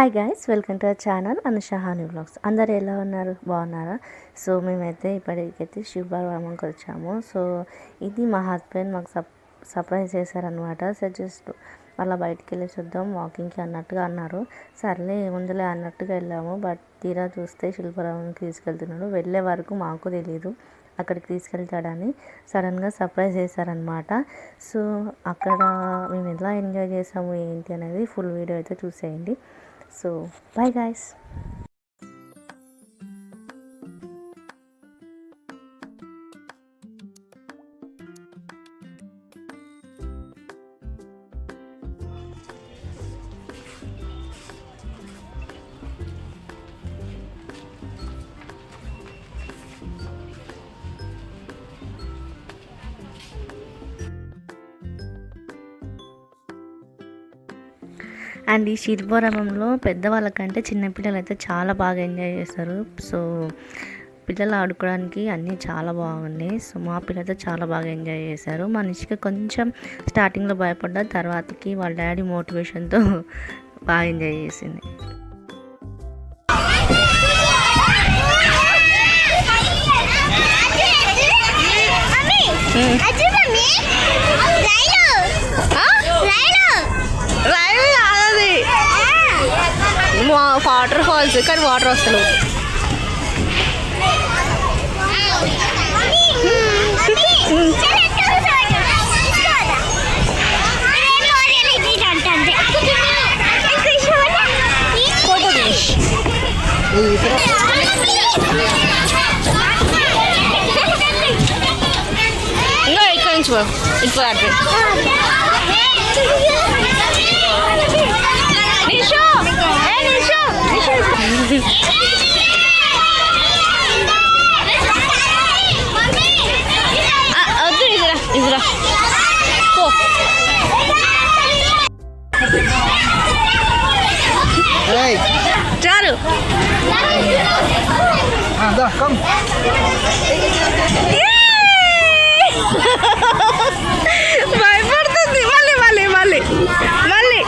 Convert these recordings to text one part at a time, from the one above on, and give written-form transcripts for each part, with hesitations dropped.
Hi guys, welcome to our channel Anushahani vlogs. అందరు ఎలా ఉన్నారు? బాగున్నారా? సో మేమైతే ఇప్పటికైతే శిల్పారామంకి వచ్చాము. సో ఇది మా హస్బెండ్ మాకు సర్ప్రైజ్ చేశారనమాట. సో జస్ట్ అలా బయటికి వెళ్ళి చూద్దాం వాకింగ్కి అన్నట్టుగా అన్నారు. సర్లే ముందులే అన్నట్టుగా వెళ్ళాము. బట్ తీరా చూస్తే శిల్పారామంకి తీసుకెళ్తున్నాడు. వెళ్ళే వరకు మాకు తెలీదు అక్కడికి తీసుకెళ్తాడని. సడన్గా సర్ప్రైజ్ చేశారనమాట. సో అక్కడ మేము ఎలా ఎంజాయ్ చేసాము ఏంటి అనేది ఫుల్ వీడియో అయితే చూసేయండి. So bye guys. అండ్ ఈ శిల్పారామంలో పెద్దవాళ్ళకంటే చిన్నపిల్లలు అయితే చాలా బాగా ఎంజాయ్ చేస్తారు. సో పిల్లలు ఆడుకోవడానికి అన్నీ చాలా బాగున్నాయి. సో మా పిల్లలతో చాలా బాగా ఎంజాయ్ చేశారు. మా నిష్క కొంచెం స్టార్టింగ్లో భయపడ్డా, తర్వాతకి వాళ్ళ డాడీ మోటివేషన్తో బాగా ఎంజాయ్ చేసింది. వాటర్ ఫాల్స్ కానీ వాటర్ వస్తలు. ఇంకా ఇక్కడ నుంచి ఇప్పుడు వద్దు ఇదిరా పో. చాలు భయపడుతుంది. మళ్ళీ మళ్ళీ మళ్ళీ మళ్ళీ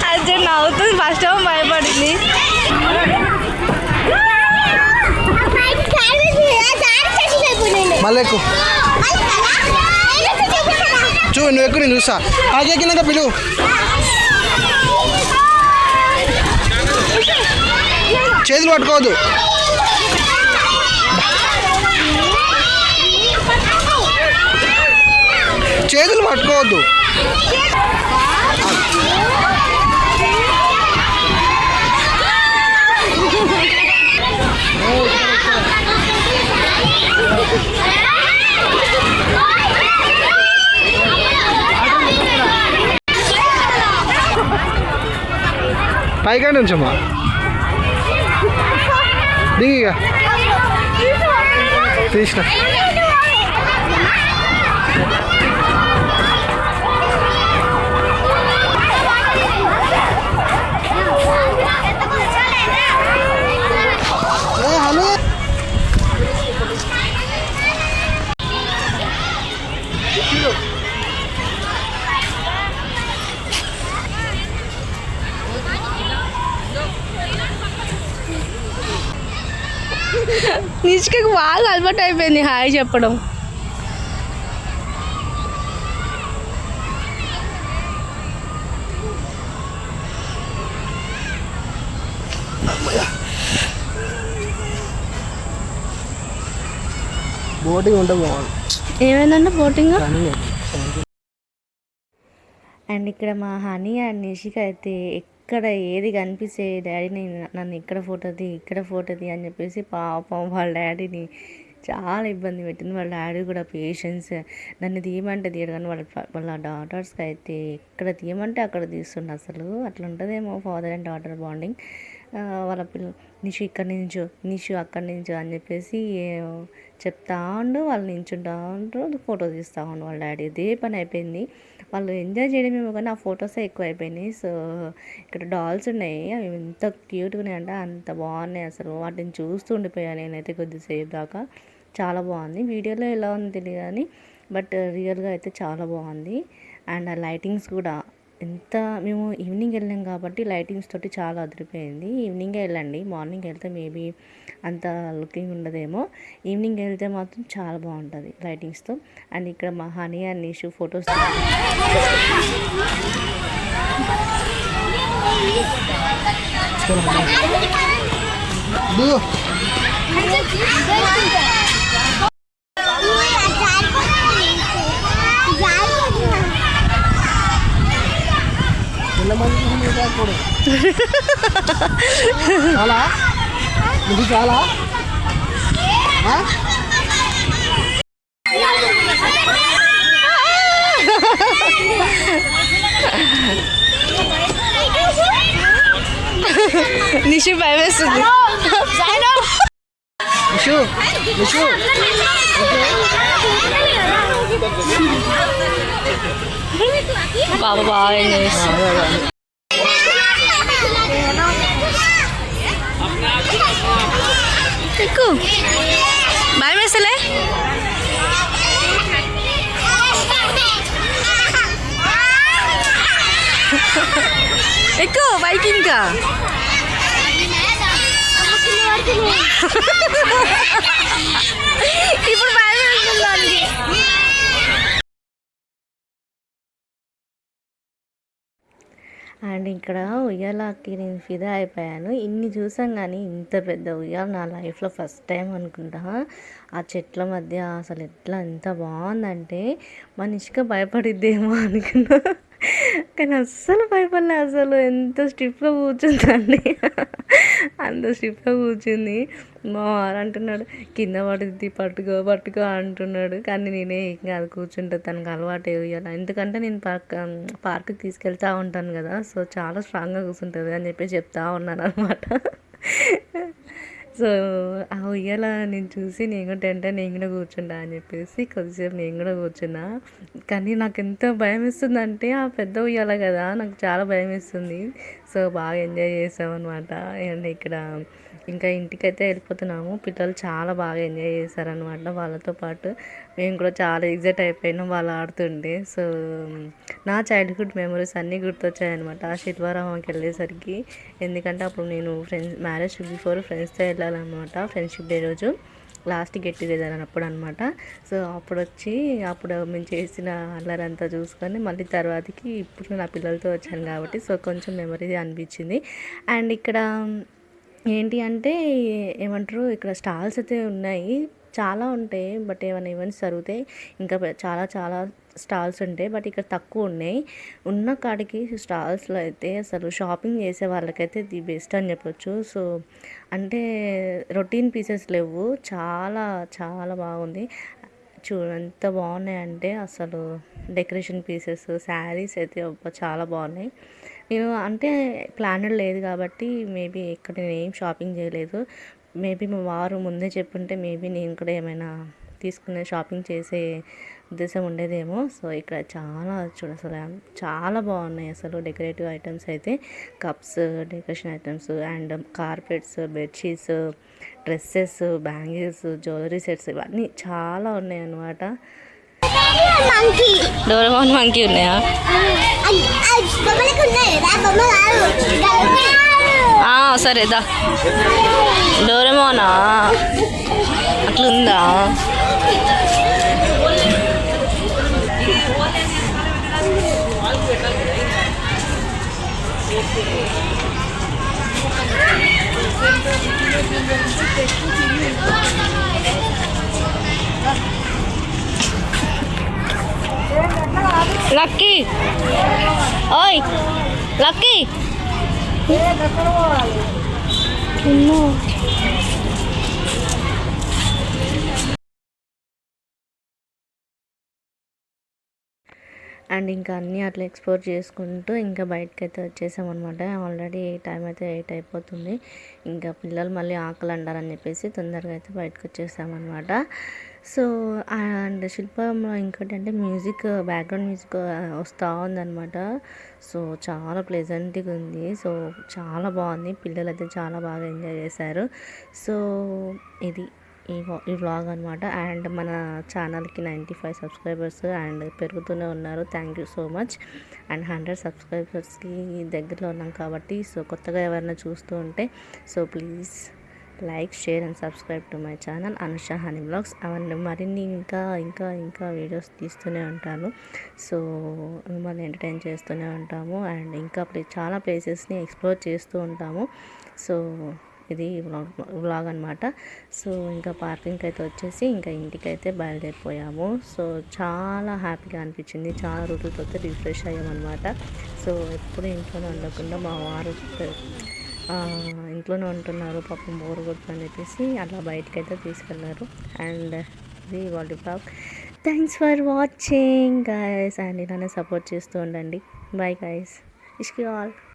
అది నవ్వుతుంది. ఫస్ట్ టైం భయపడింది. మళ్ళీ ఎక్కువ నువ్వు ఎక్కువ నేను చూసా. ఎక్కినాక పిలువు. చేతులు పట్టుకోవద్దు. చేతులు పట్టుకోవద్దు. పైగా నుంచమ్మా దిగిగా తీసిన. నిష్కకు బాగా అలవాటు అయిపోయింది హాయ్ చెప్పడం. బోటింగ్ ఉంటే బాగుంది. ఏమైందంటే బోటింగ్. అండ్ ఇక్కడ మా హనీ అండ్ నిషిక అయితే ఇక్కడ ఏది కనిపిస్తే డాడీని నన్ను ఇక్కడ ఫోటోది అని చెప్పేసి పాపం వాళ్ళ డాడీని చాలా ఇబ్బంది పెట్టింది. వాళ్ళ డాడీ కూడా పేషెన్స్, నన్ను తీయమంటే తీయడు కానీ వాళ్ళ డాటర్స్కి అయితే ఎక్కడ తీయమంటే అక్కడ తీస్తుండే. అసలు అట్లా ఉంటుందేమో father and daughter bonding. Nishu ఇక్కడి నుంచో, నిషు అక్కడి నుంచో అని చెప్పేసి చెప్తా ఉండు. వాళ్ళు నించుంటా ఉంటారు, ఫోటో తీస్తూ ఉండు వాళ్ళ డాడీ. ఇదే పని అయిపోయింది. వాళ్ళు ఎంజాయ్ చేయడమేమో కానీ ఆ ఫొటోసే ఎక్కువ అయిపోయినాయి. సో ఇక్కడ డాల్స్ ఉన్నాయి, అవి ఎంత క్యూట్గా ఉన్నాయంటే అంత బాగున్నాయి. అసలు వాటిని చూస్తూ ఉండిపోయాను నేనైతే కొద్దిసేపు దాకా. చాలా బాగుంది. వీడియోలో ఎలా ఉంది తెలియదు కానీ బట్ రియల్గా అయితే చాలా బాగుంది. అండ్ ఆ లైటింగ్స్ కూడా ఎంత, మేము ఈవినింగ్ వెళ్ళాం కాబట్టి లైటింగ్స్ తోటి చాలా అదిరిపోయింది. ఈవినింగే వెళ్ళండి, మార్నింగ్ వెళ్తే మేబీ అంత లుకింగ్ ఉండదేమో. ఈవినింగ్ వెళ్తే మాత్రం చాలా బాగుంటుంది లైటింగ్స్తో. అండ్ ఇక్కడ మా హనీ అండ్ నిషు ఫొటోస్ చాలా ఇది చాలా నిషు భయం వేస్తుంది. నిషు నిషు బాబా బాగా ఎంజాయ్ చేస్తుంది. ఎక్కువ భయం వేస్తలే. ఎక్కువ బైక్ ఇంకా ఇప్పుడు భయం వేస్తుంది. అండ్ ఇక్కడ ఉయ్యాలకి నేను ఫిదా అయిపోయాను. ఇన్ని చూసాం కానీ ఇంత పెద్ద ఉయ్యాల నా లైఫ్లో ఫస్ట్ టైం అనుకుంటా. ఆ చెట్ల మధ్య అసలు ఎంత బాగుందంటే మనిషిగా భయపడిద్దేమో అనుకున్నా, కానీ అస్సలు భయపడలే. అసలు ఎంత స్టిఫ్గా కూర్చుందండి, అంత స్టిఫ్గా కూర్చుంది. మా వారు అంటున్నాడు కింద పడుద్ది పట్టుకో అంటున్నాడు. కానీ నేనే ఇంకా అది కూర్చుంటే తనకు అలవాటు వేయాలి. ఎందుకంటే నేను పార్క్కి తీసుకెళ్తూ ఉంటాను కదా, సో చాలా స్ట్రాంగ్గా కూర్చుంటుంది అని చెప్పి చెప్తా ఉన్నాను అనమాట. సో ఆ ఉయ్యాల నేను చూసి నేను కూడా కూర్చుంటా అని చెప్పేసి కొద్దిసేపు నేను కూడా కూర్చున్నా. కానీ నాకు ఎంత భయం వేస్తుందంటే ఆ పెద్ద ఉయ్యాల కదా, నాకు చాలా భయం వేస్తుంది. సో బాగా ఎంజాయ్ చేసామన్నమాట. అండ్ ఇక్కడ ఇంకా ఇంటికైతే వెళ్ళిపోతున్నాము. పిల్లలు చాలా బాగా ఎంజాయ్ చేశారనమాట. వాళ్ళతో పాటు మేము కూడా చాలా ఎగ్జైట్ అయిపోయినాం వాళ్ళు ఆడుతుంటే. సో నా చైల్డ్హుడ్ మెమరీస్ అన్నీ గుర్తొచ్చాయన్నమాట ఆ శిల్పారామంకి వెళ్ళేసరికి. ఎందుకంటే అప్పుడు నేను మ్యారేజ్ బిఫోర్ ఫ్రెండ్స్తో వెళ్ళాలన్నమాట, ఫ్రెండ్షిప్ డే రోజు లాస్ట్ గెట్ టుగెదర్ అప్పుడు అనమాట. సో అప్పుడు మేము చేసిన అల్లరంతా చూసుకొని మళ్ళీ తర్వాతకి ఇప్పుడు నా పిల్లలతో వచ్చాను కాబట్టి సో కొంచెం మెమరీ అనిపించింది. అండ్ ఇక్కడ ఏంటి అంటే ఏమంటారు, ఇక్కడ స్టాల్స్ అయితే ఉన్నాయి, చాలా ఉంటాయి. బట్ ఏమైనా ఈవెంట్స్ జరుగుతాయి ఇంకా చాలా స్టాల్స్ ఉంటాయి. బట్ ఇక్కడ తక్కువ ఉన్నాయి. ఉన్న కాడికి స్టాల్స్లో అయితే అసలు షాపింగ్ చేసే వాళ్ళకైతే ది బెస్ట్ అని చెప్పొచ్చు. సో అంటే రొటీన్ పీసెస్ లేవు, చాలా బాగుంది. ఎంత బాగున్నాయంటే అసలు డెకరేషన్ పీసెస్, శారీస్ అయితే చాలా బాగున్నాయి. నేను అంటే ప్లానెడ్ లేదు కాబట్టి మేబీ ఇక్కడ నేను ఏం షాపింగ్ చేయలేదు. మేబీ మా వారు ముందే చెప్పుంటే మేబీ నేను కూడా ఏమైనా తీసుకునే షాపింగ్ చేసే ఉద్దేశం ఉండేదేమో. సో ఇక్కడ అసలు చాలా బాగున్నాయి అసలు డెకరేటివ్ ఐటమ్స్ అయితే. Cups, decoration items and carpets, bedsheets, dresses, bangles, jewellery sets ఇవన్నీ చాలా ఉన్నాయి అన్నమాట. డోరేమోన్ మంకీ ఉన్నాయా? సరేదా డోరేమోనా అట్లుందా? లక్కీ, ఓయ్ లక్కీ, అండ్ ఇంకా అన్నీ అట్లా ఎక్స్ప్లోర్ చేసుకుంటూ ఇంకా బయటకైతే వచ్చేసామన్నమాట. ఆల్రెడీ టైం అయితే 8 అయిపోతుంది. ఇంకా పిల్లలు మళ్ళీ ఆకలి అంటారని చెప్పేసి తొందరగా అయితే బయటకు వచ్చేసామన్నమాట. సో అండ్ శిల్పంలో ఇంకోటంటే మ్యూజిక్, బ్యాక్గ్రౌండ్ మ్యూజిక్ వస్తూ ఉందన్నమాట. సో చాలా ప్లెజెంట్గా ఉంది. సో చాలా బాగుంది. పిల్లలు అయితే చాలా బాగా ఎంజాయ్ చేశారు. సో ఇది ఈ వ్లాగ్ అనమాట. అండ్ మన ఛానల్కి 95 సబ్స్క్రైబర్స్ అండ్ పెరుగుతూనే ఉన్నారు. Thank you so much. And 100 సబ్స్క్రైబర్స్కి దగ్గరలో ఉన్నాం కాబట్టి సో కొత్తగా ఎవరైనా చూస్తూ ఉంటే so please like, share and subscribe to my channel Anusha honey vlogs. అవన్నీ మరిన్ని ఇంకా వీడియోస్ తీస్తూనే ఉంటాను. సో మిమ్మల్ని ఎంటర్టైన్ చేస్తూనే ఉంటాము. అండ్ ఇంకా చాలా ప్లేసెస్ని ఎక్స్ప్లోర్ చేస్తూ ఉంటాము. సో ఇది వ్లాగ్ అనమాట. సో ఇంకా పార్కింగ్కి అయితే వచ్చేసి ఇంకా ఇంటికైతే బయలుదేరిపోయాము. సో చాలా హ్యాపీగా అనిపించింది. చాలా రోజులతో రిఫ్రెష్ అయ్యామన్నమాట. సో ఎప్పుడు ఇంట్లోనే ఉండకుండా మా వారు ఇంట్లోనే ఉంటున్నారు, పాపం బోర్ కొడుతుందని చెప్పేసి అలా బయటకైతే తీసుకెళ్ళారు. అండ్ ఇది వాళ్ళ blog. Thanks for watching guys. And ఇలానే సపోర్ట్ చేస్తూ ఉండండి. Bye guys. ఇష్కి ఆల్.